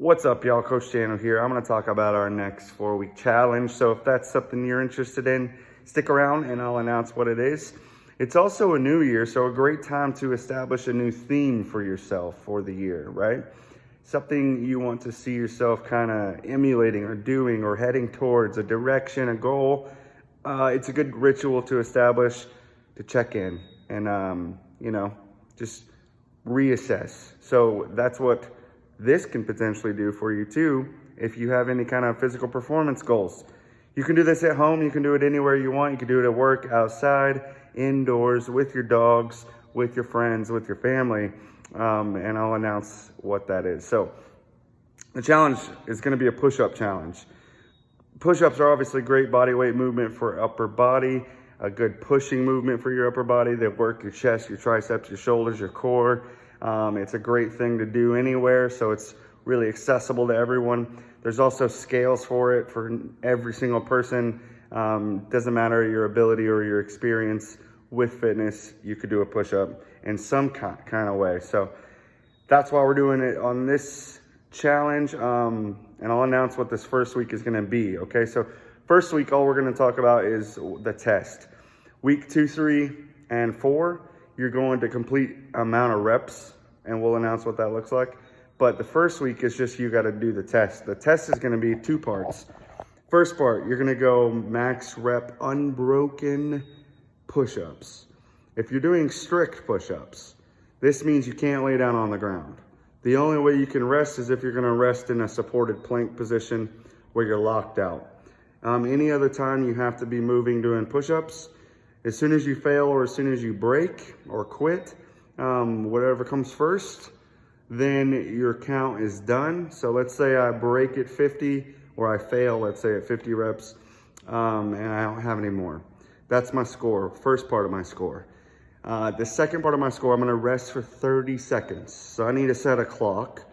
What's up, y'all? Coach Daniel here. I'm going to talk about our next 4-week challenge. So if that's something you're interested in, stick around and I'll announce what it is. It's also a new year, so a great time to establish a new theme for yourself for the year, right? Something you want to see yourself kind of emulating or doing or heading towards, a direction, a goal. It's a good ritual to establish, to check in and, just reassess. So that's what this can potentially do for you too if you have any kind of physical performance goals. You can do this at home, you can do it anywhere you want, you can do it at work, outside, indoors, with your dogs, with your friends, with your family, and I'll announce what that is. So the challenge is going to be a push-up challenge. Push-ups are obviously great body weight movement for upper body, a good pushing movement for your upper body. They work your chest, your triceps, your shoulders, your core. It's a great thing to do anywhere, so it's really accessible to everyone. There's also scales for it for every single person. Doesn't matter your ability or your experience with fitness, you could do a push-up in some kind of way. So that's why we're doing it on this challenge, and I'll announce what this first week is gonna be, okay? So first week, all we're gonna talk about is the test. Week 2, 3, and 4, you're going to complete amount of reps, and we'll announce what that looks like. But the first week is just you got to do the test. The test is going to be 2 parts. First part, you're going to go max rep unbroken push-ups. If you're doing strict push-ups, this means you can't lay down on the ground. The only way you can rest is if you're going to rest in a supported plank position where you're locked out. Any other time you have to be moving doing push-ups. As soon as you fail or as soon as you break or quit, whatever comes first, then your count is done. So let's say I break at 50 or I fail, let's say at 50 reps, and I don't have any more. That's my score, first part of my score. The second part of my score, I'm gonna rest for 30 seconds. So I need to set a clock.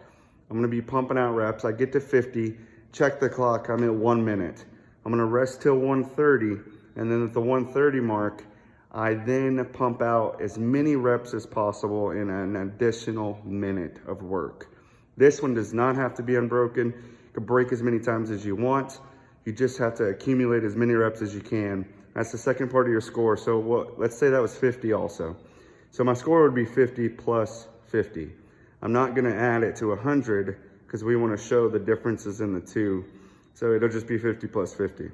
I'm gonna be pumping out reps. I get to 50, check the clock, I'm at 1 minute. I'm gonna rest till 1:30. And then at the 1:30 mark, I then pump out as many reps as possible in an additional minute of work. This one does not have to be unbroken. You can break as many times as you want. You just have to accumulate as many reps as you can. That's the second part of your score. So let's say that was 50 also. So my score would be 50 plus 50. I'm not gonna add it to 100 because we wanna show the differences in the two. So it'll just be 50 plus 50.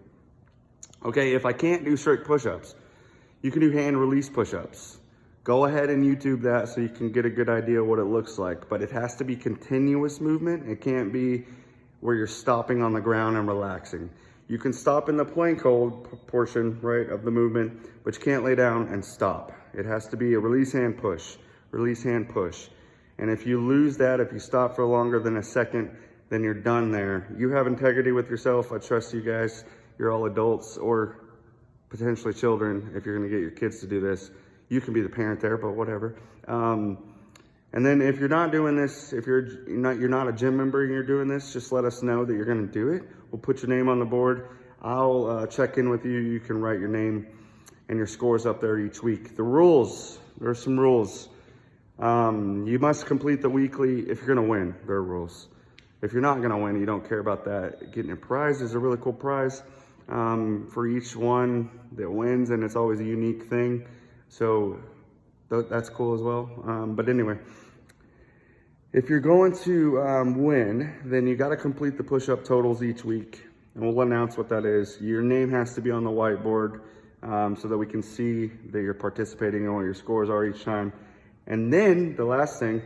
Okay, if I can't do strict push-ups, you can do hand release push-ups. Go ahead and YouTube that so you can get a good idea of what it looks like, but it has to be continuous movement. It can't be where you're stopping on the ground and relaxing. You can stop in the plank hold portion, right, of the movement, but you can't lay down and stop. It has to be a release hand push, release hand push. And if you lose that, if you stop for longer than a second, then you're done there. You have integrity with yourself. I trust you guys. You're all adults or potentially children if you're gonna get your kids to do this. You can be the parent there, but whatever. And then if you're not doing this, if you're not a gym member and you're doing this, just let us know that you're gonna do it. We'll put your name on the board. I'll check in with you. You can write your name and your scores up there each week. The rules, there are some rules. You must complete the weekly if you're gonna win, there are rules. If you're not gonna win, you don't care about that. Getting a prize is a really cool prize for each one that wins, and it's always a unique thing. So that's cool as well. But anyway, if you're going to win, then you gotta complete the push-up totals each week, and we'll announce what that is. Your name has to be on the whiteboard so that we can see that you're participating and what your scores are each time. And then the last thing,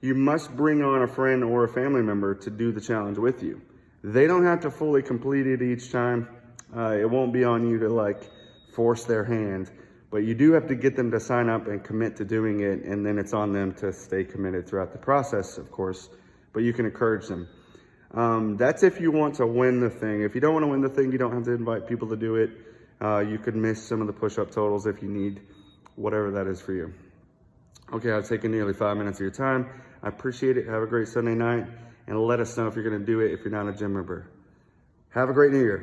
you must bring on a friend or a family member to do the challenge with you. They don't have to fully complete it each time. It won't be on you to force their hand, but you do have to get them to sign up and commit to doing it, and then it's on them to stay committed throughout the process, of course, but you can encourage them. That's if you want to win the thing. If you don't want to win the thing, you don't have to invite people to do it. You could miss some of the push-up totals if you need, whatever that is for you. Okay, I've taken nearly 5 minutes of your time. I appreciate it. Have a great Sunday night, and let us know if you're gonna do it if you're not a gym member. Have a great New Year.